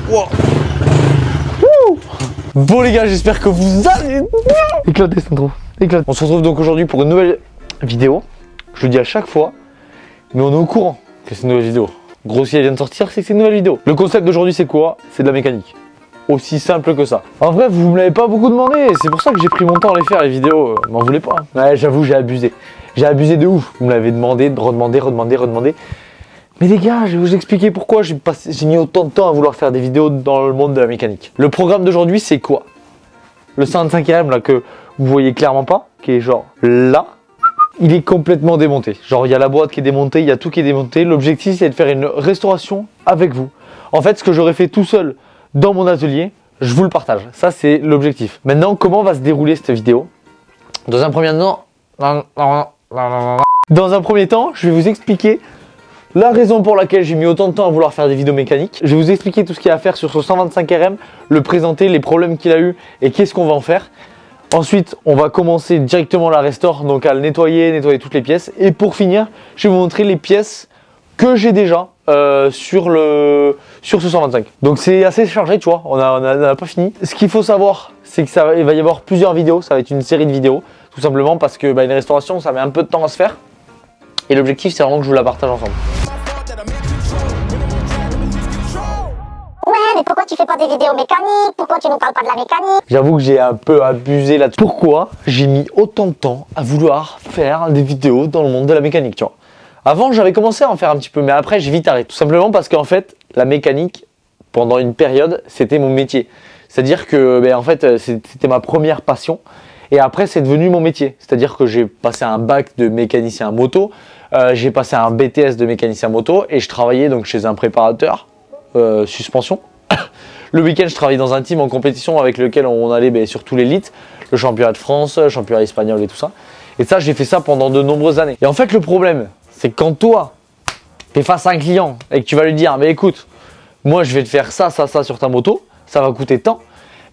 Wow. Bon les gars, j'espère que vous allez éclater, c'est trop éclaté. On se retrouve donc aujourd'hui pour une nouvelle vidéo. Je le dis à chaque fois, mais on est au courant que c'est une nouvelle vidéo. Gros, si elle vient de sortir, c'est que c'est une nouvelle vidéo. Le concept d'aujourd'hui, c'est quoi? C'est de la mécanique. Aussi simple que ça. En vrai, vous me l'avez pas beaucoup demandé, c'est pour ça que j'ai pris mon temps à les faire les vidéos. M'en voulez pas. Ouais, j'avoue, j'ai abusé. J'ai abusé de ouf. Vous me l'avez demandé, redemandé. Mais les gars, je vais vous expliquer pourquoi j'ai mis autant de temps à vouloir faire des vidéos dans le monde de la mécanique. Le programme d'aujourd'hui, c'est quoi? Le 125e là que vous voyez clairement pas, qui est genre là, il est complètement démonté. Genre il y a la boîte qui est démontée, il y a tout qui est démonté. L'objectif, c'est de faire une restauration avec vous. En fait, ce que j'aurais fait tout seul dans mon atelier, je vous le partage. Ça, c'est l'objectif. Maintenant, comment va se dérouler cette vidéo? Dans un premier temps, je vais vous expliquer la raison pour laquelle j'ai mis autant de temps à vouloir faire des vidéos mécaniques. Je vais vous expliquer tout ce qu'il y a à faire sur ce 125 RM, le présenter, les problèmes qu'il a eu et qu'est-ce qu'on va en faire. Ensuite, on va commencer directement la restore, donc à le nettoyer toutes les pièces. Et pour finir, je vais vous montrer les pièces que j'ai déjà sur ce 125. Donc c'est assez chargé, tu vois, on n'a pas fini. Ce qu'il faut savoir, c'est qu'il va y avoir plusieurs vidéos, ça va être une série de vidéos, tout simplement parce que une restauration, ça met un peu de temps à se faire. Et l'objectif, c'est vraiment que je vous la partage ensemble. Mais pourquoi tu fais pas des vidéos mécaniques? Pourquoi tu nous parles pas de la mécanique? J'avoue que j'ai un peu abusé là-dessus. Pourquoi j'ai mis autant de temps à vouloir faire des vidéos dans le monde de la mécanique, tu vois? Avant, j'avais commencé à en faire un petit peu, mais après, j'ai vite arrêté. Tout simplement parce qu'en fait, la mécanique, pendant une période, c'était mon métier. C'est-à-dire que, en fait, c'était ma première passion. Et après, c'est devenu mon métier. C'est-à-dire que j'ai passé un bac de mécanicien moto, j'ai passé un BTS de mécanicien moto et je travaillais donc chez un préparateur suspension. Le week-end, je travaillais dans un team en compétition avec lequel on allait sur tous les litres, le championnat de France, le championnat espagnol et tout ça. Et ça, j'ai fait ça pendant de nombreuses années. Et en fait, le problème, c'est que quand toi, tu es face à un client et que tu vas lui dire, mais écoute, moi, je vais te faire ça sur ta moto, ça va coûter tant.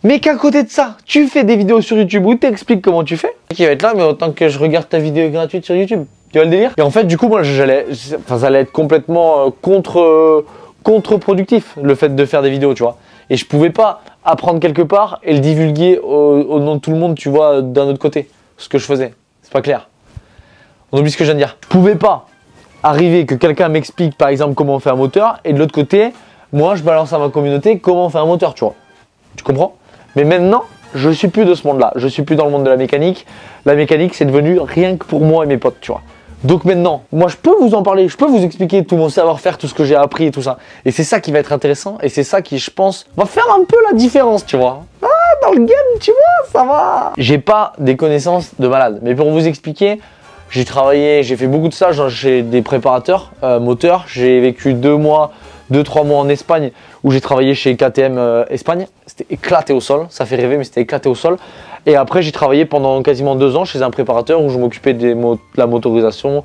Mais qu'à côté de ça, tu fais des vidéos sur YouTube où tu expliques comment tu fais. Qui va être là, mais autant que je regarde ta vidéo gratuite sur YouTube. Tu vois le délire? Et en fait, du coup, moi, ça allait être complètement contre-productif, le fait de faire des vidéos, tu vois. Et je pouvais pas apprendre quelque part et le divulguer au nom de tout le monde, tu vois, d'un autre côté. Ce que je faisais. C'est pas clair. On oublie ce que je viens de dire. Je pouvais pas arriver que quelqu'un m'explique, par exemple, comment on fait un moteur, et de l'autre côté, moi, je balance à ma communauté comment on fait un moteur, tu vois. Tu comprends? Mais maintenant, je suis plus de ce monde-là. Je suis plus dans le monde de la mécanique. La mécanique, c'est devenu rien que pour moi et mes potes, tu vois. Donc maintenant, moi, je peux vous en parler. Je peux vous expliquer tout mon savoir-faire, tout ce que j'ai appris et tout ça. Et c'est ça qui va être intéressant. Et c'est ça qui, je pense, va faire un peu la différence, tu vois. Ah, dans le game, tu vois, ça va. J'ai pas des connaissances de malade. Mais pour vous expliquer, j'ai travaillé, j'ai fait beaucoup de stages chez des préparateurs moteurs. J'ai vécu 2-3 mois en Espagne où j'ai travaillé chez KTM Espagne. C'était éclaté au sol, ça fait rêver mais c'était éclaté au sol. Et après j'ai travaillé pendant quasiment 2 ans chez un préparateur où je m'occupais de la motorisation,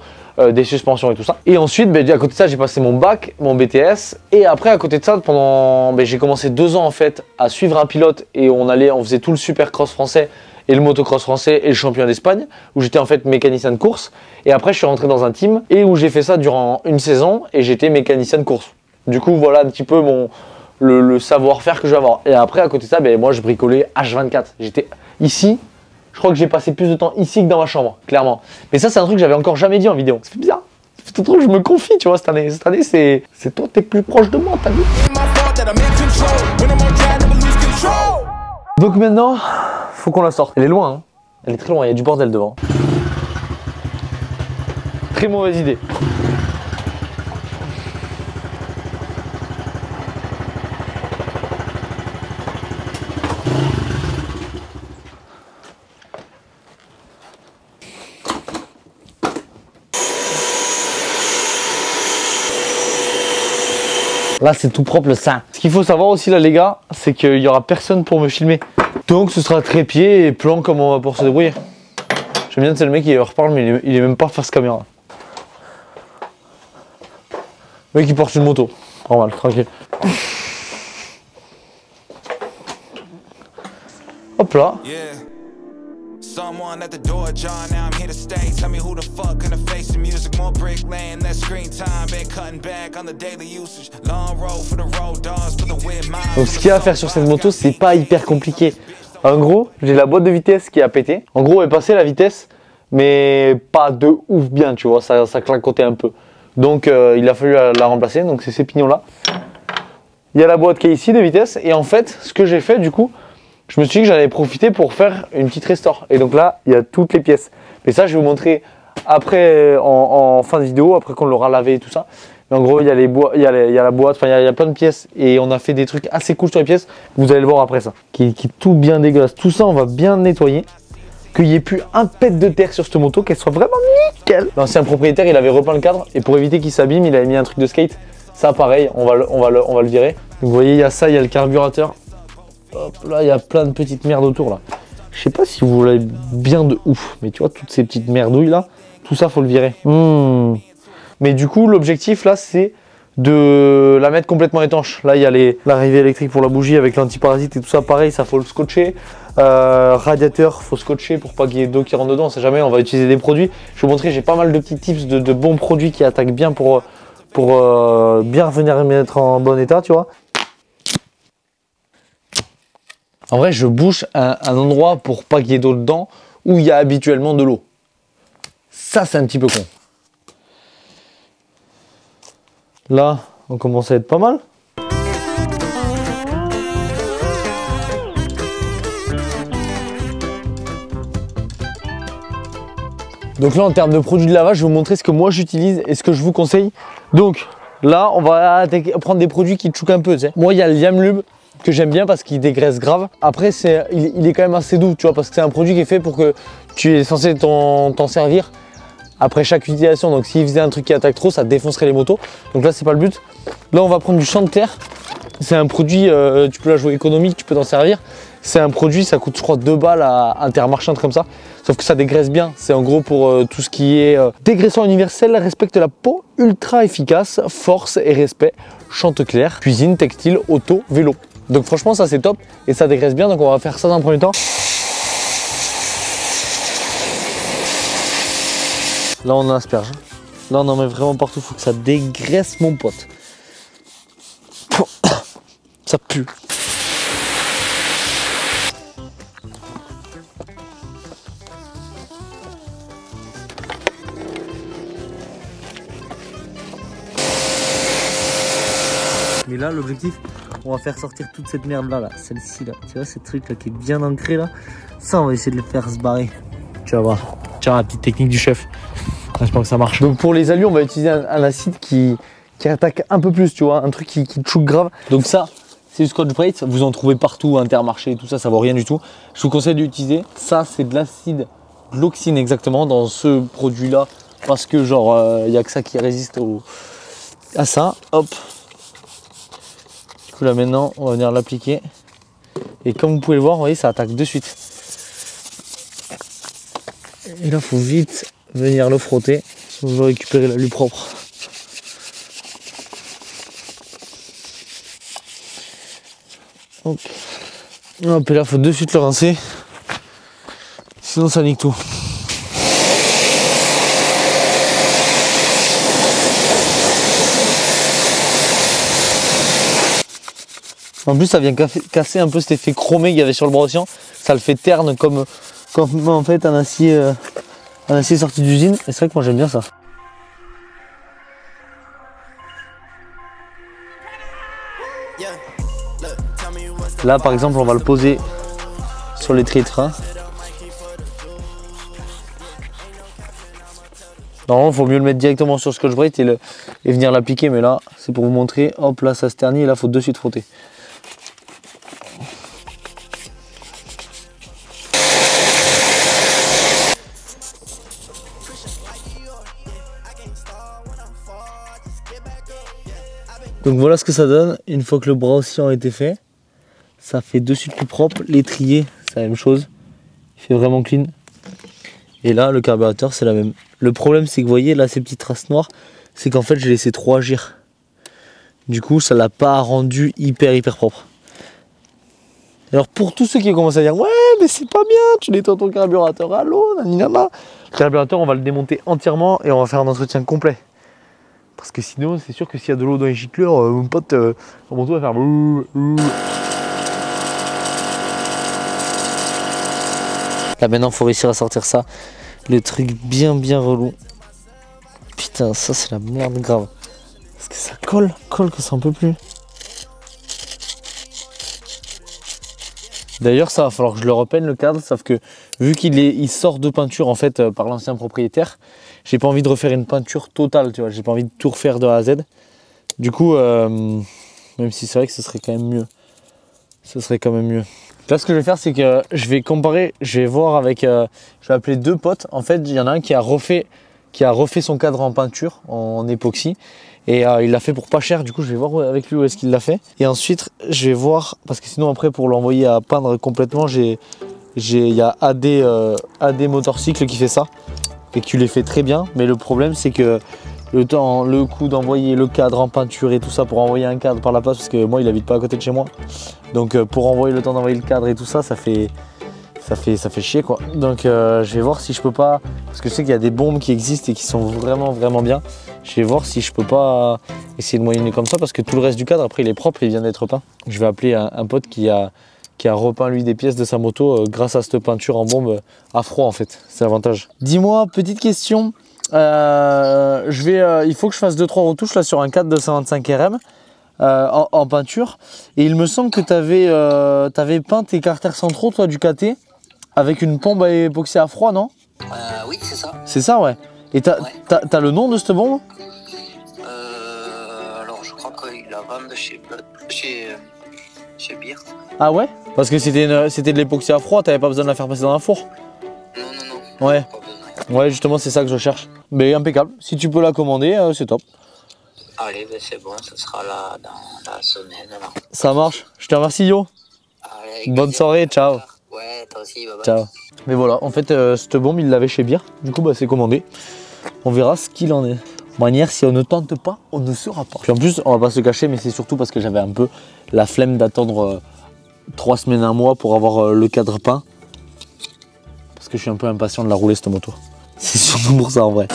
des suspensions et tout ça. Et ensuite à côté de ça j'ai passé mon bac, mon BTS. Et après à côté de ça j'ai commencé 2 ans en fait à suivre un pilote et on faisait tout le supercross français et le motocross français et le championnat d'Espagne où j'étais en fait mécanicien de course. Et après je suis rentré dans un team et où j'ai fait ça durant une saison et j'étais mécanicien de course. Du coup, voilà un petit peu le savoir-faire que je vais avoir. Et après, à côté de ça, moi, je bricolais H24. J'étais ici. Je crois que j'ai passé plus de temps ici que dans ma chambre, clairement. Mais ça, c'est un truc que j'avais encore jamais dit en vidéo. Ça fait bizarre. Ça fait trop que je me confie, tu vois, cette année. Cette année, c'est toi, t'es plus proche de moi, t'as vu? Donc maintenant, faut qu'on la sorte. Elle est loin, hein. Elle est très loin, il y a du bordel devant. Très mauvaise idée. Là, c'est tout propre le sein. Ce qu'il faut savoir aussi là les gars, c'est qu'il n'y aura personne pour me filmer. Donc ce sera trépied et plan comme on va pouvoir se débrouiller. J'aime bien, c'est le mec qui reparle mais il est même pas face caméra. Le mec qui porte une moto. Normal, tranquille. Hop là. Someone at the door, John. Now I'm here to stay. Tell me who the fuck gonna face the music, more brick laying, less Donc ce qu'il y a à faire sur cette moto, c'est pas hyper compliqué. En gros, j'ai la boîte de vitesse qui a pété. En gros, elle est passée la vitesse, mais pas de ouf bien, tu vois, ça claquotait un peu. Donc il a fallu la remplacer, donc c'est ces pignons-là. Il y a la boîte qui est ici de vitesse, et en fait, ce que j'ai fait du coup, je me suis dit que j'allais profiter pour faire une petite restore. Et donc là, il y a toutes les pièces. Mais ça, je vais vous montrer après, en fin de vidéo, après qu'on l'aura lavé et tout ça. Mais en gros, il y a la boîte, enfin, il y a plein de pièces. Et on a fait des trucs assez cool sur les pièces. Vous allez le voir après ça. Qui est tout bien dégueulasse. Tout ça, on va bien nettoyer. Qu'il n'y ait plus un pet de terre sur cette moto, qu'elle soit vraiment nickel. L'ancien propriétaire, il avait repeint le cadre. Et pour éviter qu'il s'abîme, il avait mis un truc de skate. Ça, pareil, on va le virer. Donc, vous voyez, il y a ça, il y a le carburateur. Hop, là, il y a plein de petites merdes autour, là. Je sais pas si vous voulez bien de ouf, mais tu vois, toutes ces petites merdouilles, là, tout ça, faut le virer. Mais du coup, l'objectif, là, c'est de la mettre complètement étanche. Là, il y a l'arrivée électrique pour la bougie avec l'antiparasite et tout ça. Pareil, ça, faut le scotcher. Radiateur, faut scotcher pour pas qu'il y ait d'eau qui rentre dedans. On sait jamais, on va utiliser des produits. Je vais vous montrer, j'ai pas mal de petits tips de bons produits qui attaquent bien pour bien venir mettre en bon état, tu vois. En vrai, je bouche un endroit pour pas qu'il y ait d'eau dedans où il y a habituellement de l'eau. Ça, c'est un petit peu con. Là, on commence à être pas mal. Donc là, en termes de produits de lavage, je vais vous montrer ce que moi j'utilise et ce que je vous conseille. Donc là, on va prendre des produits qui te choquent un peu. Tu sais. Moi, il y a le Yamlube que j'aime bien parce qu'il dégraisse grave. Après, il est quand même assez doux, tu vois, parce que c'est un produit qui est fait pour que tu es censé t'en servir après chaque utilisation. Donc s'il faisait un truc qui attaque trop, ça défoncerait les motos. Donc là, c'est pas le but. Là, on va prendre du champ de terre. C'est un produit, tu peux la jouer économique, tu peux t'en servir. C'est un produit, ça coûte je crois 2 balles à Intermarché, comme ça. Sauf que ça dégraisse bien. C'est en gros pour tout ce qui est dégraissant universel, respecte la peau, ultra efficace, force et respect, chante clair, cuisine, textile, auto, vélo. Donc franchement, ça c'est top et ça dégraisse bien. Donc on va faire ça dans un premier temps. Là on asperge. Là on en met vraiment partout. Faut que ça dégraisse, mon pote. Ça pue. Mais là, l'objectif, on va faire sortir toute cette merde là, celle-ci là. Tu vois, ce truc là qui est bien ancré là. Ça, on va essayer de le faire se barrer. Tu vas voir. Tiens, la petite technique du chef. J'espère que ça marche. Donc pour les alus, on va utiliser un acide qui attaque un peu plus, tu vois, un truc qui te choque grave. Donc ça, c'est du Scotch-Brite. Vous en trouvez partout, Intermarché et tout ça, ça vaut rien du tout. Je vous conseille d'utiliser. Ça, c'est de l'acide Gloxine exactement dans ce produit là, parce que genre, il n'y a que ça qui résiste à ça. Hop. Là maintenant on va venir l'appliquer et comme vous pouvez le voir, vous voyez, ça attaque de suite et là faut vite venir le frotter si on veut récupérer l'alu propre. Hop. Hop, et là faut de suite le rincer sinon ça nique tout. En plus, ça vient casser un peu cet effet chromé qu'il y avait sur le bras océan. Ça le fait terne comme en fait un acier sorti d'usine. Et c'est vrai que moi j'aime bien ça. Là, par exemple, on va le poser sur l'étrier de frein. Normalement, il faut mieux le mettre directement sur Scotch-Brite et venir l'appliquer. Mais là, c'est pour vous montrer. Hop, là, ça se ternit et là, il faut de suite frotter. Donc voilà ce que ça donne une fois que le bras oscillant a été fait. Ça fait de suite plus propre. L'étrier, c'est la même chose. Il fait vraiment clean. Et là, le carburateur, c'est la même. Le problème, c'est que vous voyez, là, ces petites traces noires, c'est qu'en fait, j'ai laissé trop agir. Du coup, ça l'a pas rendu hyper propre. Alors, pour tous ceux qui commencent à dire, ouais, mais c'est pas bien, tu nettoies ton carburateur à l'eau, naninana. Le carburateur, on va le démonter entièrement et on va faire un entretien complet. Parce que sinon, c'est sûr que s'il y a de l'eau dans les gicleurs, mon pote, son manteau va faire. Là maintenant, faut réussir à sortir ça. Le truc bien relou. Putain, ça c'est la merde grave. Parce que ça colle que ça en peut plus. D'ailleurs, ça va falloir que je le repeigne le cadre, sauf que vu il sort de peinture en fait par l'ancien propriétaire, j'ai pas envie de refaire une peinture totale, tu vois, j'ai pas envie de tout refaire de A à Z. Du coup, même si c'est vrai que ce serait quand même mieux. Ce serait quand même mieux. Là, ce que je vais faire, c'est que je vais comparer, je vais voir avec, je vais appeler 2 potes. En fait, il y en a un qui a refait son cadre en peinture, en époxy. Et il l'a fait pour pas cher, du coup je vais voir avec lui où est-ce qu'il l'a fait. Et ensuite je vais voir, parce que sinon après pour l'envoyer à peindre complètement, il y a AD Motorcycle qui fait ça. Et qui les fait très bien, mais le problème c'est que le coup d'envoyer le cadre en peinture et tout ça pour envoyer un cadre par la poste, parce que moi il habite pas à côté de chez moi. Donc pour envoyer le temps d'envoyer le cadre et tout ça, ça fait chier quoi. Donc je vais voir si je peux pas, parce que je sais qu'il y a des bombes qui existent et qui sont vraiment bien. Je vais voir si je peux pas essayer de moyenner comme ça, parce que tout le reste du cadre après il est propre et il vient d'être peint. Je vais appeler un pote qui a repeint lui des pièces de sa moto grâce à cette peinture en bombe à froid en fait, c'est l'avantage. Dis-moi, petite question, il faut que je fasse 2-3 retouches là sur un cadre de 125 RM en peinture, et il me semble que tu avais peint tes carters centraux toi du KT avec une pompe à époxy à froid, non? Oui, c'est ça. C'est ça, ouais. Et t'as le nom de cette bombe? Alors, je crois qu'il la vend chez Beer. Ah ouais? Parce que c'était de l'époxy à froid, t'avais pas besoin de la faire passer dans un four? Non. Ouais. Pas besoin. Ouais, justement, c'est ça que je cherche. Mais impeccable. Si tu peux la commander, c'est top. Allez, ben c'est bon, ça sera là dans la semaine. Là. Ça marche. Je te remercie, Yo. Allez, Bonne soirée, ciao. Ouais, toi aussi, bye bye. Ciao. Mais voilà, en fait, cette bombe, il l'avait chez Beer. Du coup, bah, c'est commandé. On verra ce qu'il en est. De manière, si on ne tente pas, on ne saura pas. Puis en plus, on va pas se cacher, mais c'est surtout parce que j'avais un peu la flemme d'attendre 3 semaines, 1 mois pour avoir le cadre peint. Parce que je suis un peu impatient de la rouler, cette moto. C'est surtout pour ça, en vrai.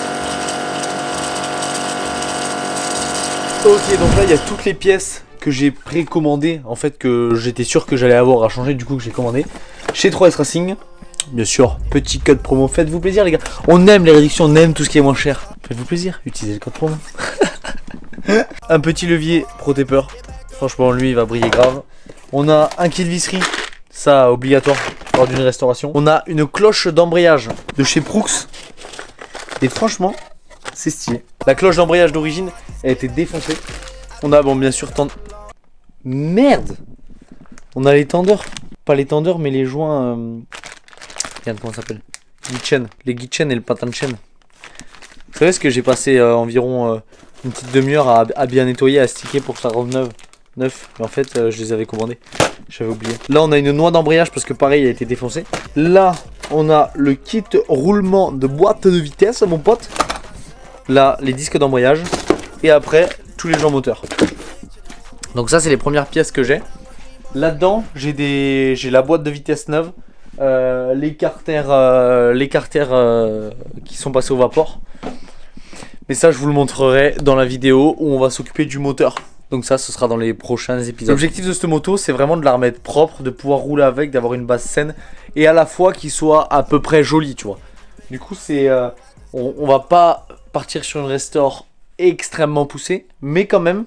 Ok, donc là, il y a toutes les pièces que j'ai précommandées, en fait, que j'étais sûr que j'allais avoir à changer, du coup, que j'ai commandé chez 3S Racing. Bien sûr, petit code promo, faites-vous plaisir les gars. On aime les réductions, on aime tout ce qui est moins cher. Faites-vous plaisir, utilisez le code promo. Un petit levier Pro-Taper. Franchement, lui, il va briller grave. On a un kit de visserie, ça obligatoire lors d'une restauration. On a une cloche d'embrayage de chez Proux. Et franchement, c'est stylé. La cloche d'embrayage d'origine, elle a été défoncée. On a, bon, bien sûr, merde. On a les tendeurs. Pas les tendeurs, mais les joints... Regarde comment ça s'appelle. Guide chaîne. Les guide chaîne et le patin de chaîne. Vous savez ce que j'ai passé environ une petite demi-heure à bien nettoyer, à sticker pour que ça revienne neuf. Mais en fait, je les avais commandés. J'avais oublié. Là, on a une noix d'embrayage parce que pareil, il a été défoncé. Là, on a le kit roulement de boîte de vitesse, mon pote. Là, les disques d'embrayage. Et après, tous les joints moteurs. Donc ça, c'est les premières pièces que j'ai. Là-dedans, j'ai la boîte de vitesse neuve. Les carters qui sont passés au vapor. Mais ça je vous le montrerai dans la vidéo où on va s'occuper du moteur. Donc ça ce sera dans les prochains épisodes. L'objectif de cette moto c'est vraiment de la remettre propre, de pouvoir rouler avec, d'avoir une base saine et à la fois qu'il soit à peu près joli, tu vois. Du coup c'est on va pas partir sur une restore extrêmement poussée, mais quand même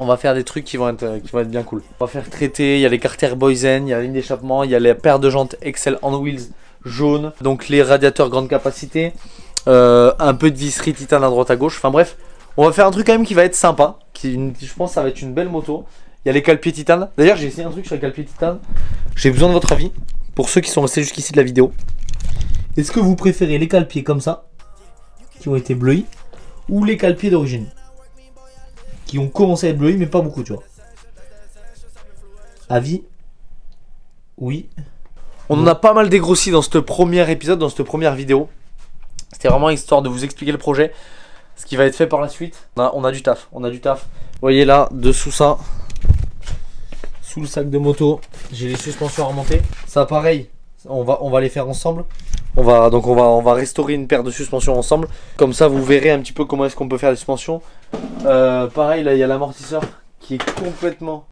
on va faire des trucs qui vont être bien cool. On va faire traiter, il y a les carters Boysen, il y a la ligne d'échappement, il y a les paires de jantes Excel on Wheels jaunes, donc les radiateurs grande capacité, un peu de visserie titane à droite à gauche, enfin bref, on va faire un truc quand même qui va être sympa, je pense que ça va être une belle moto. Il y a les cale-pieds titane, d'ailleurs j'ai essayé un truc sur les cale-pieds titane, j'ai besoin de votre avis, pour ceux qui sont restés jusqu'ici de la vidéo. Est-ce que vous préférez les cale-pieds comme ça, qui ont été bleuis, ou les cale-pieds d'origine qui ont commencé à être bleuis mais pas beaucoup, tu vois. Avis? Oui. On en a pas mal dégrossi dans ce premier épisode, dans cette première vidéo. C'était vraiment histoire de vous expliquer le projet, ce qui va être fait par la suite. On a du taf, Vous voyez là, dessous ça, sous le sac de moto, j'ai les suspensions à remonter. Ça pareil, on va les faire ensemble. On va restaurer une paire de suspensions ensemble. Comme ça, vous verrez un petit peu comment est-ce qu'on peut faire les suspensions. Pareil, là, il y a l'amortisseur qui est complètement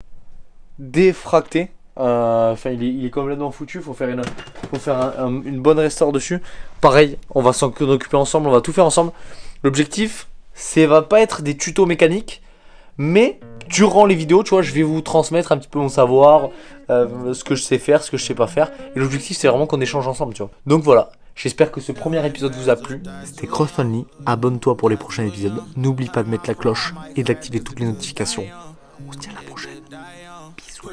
défracté. Enfin, il est complètement foutu. Faut faire une bonne restaure dessus. Pareil, on va s'en occuper ensemble. On va tout faire ensemble. L'objectif, va pas être des tutos mécaniques, mais durant les vidéos, tu vois, je vais vous transmettre un petit peu mon savoir, ce que je sais faire, ce que je sais pas faire. Et l'objectif, c'est vraiment qu'on échange ensemble, tu vois. Donc voilà, j'espère que ce premier épisode vous a plu. C'était Cross Only. Abonne-toi pour les prochains épisodes. N'oublie pas de mettre la cloche et d'activer toutes les notifications. On se dit à la prochaine. Bisous.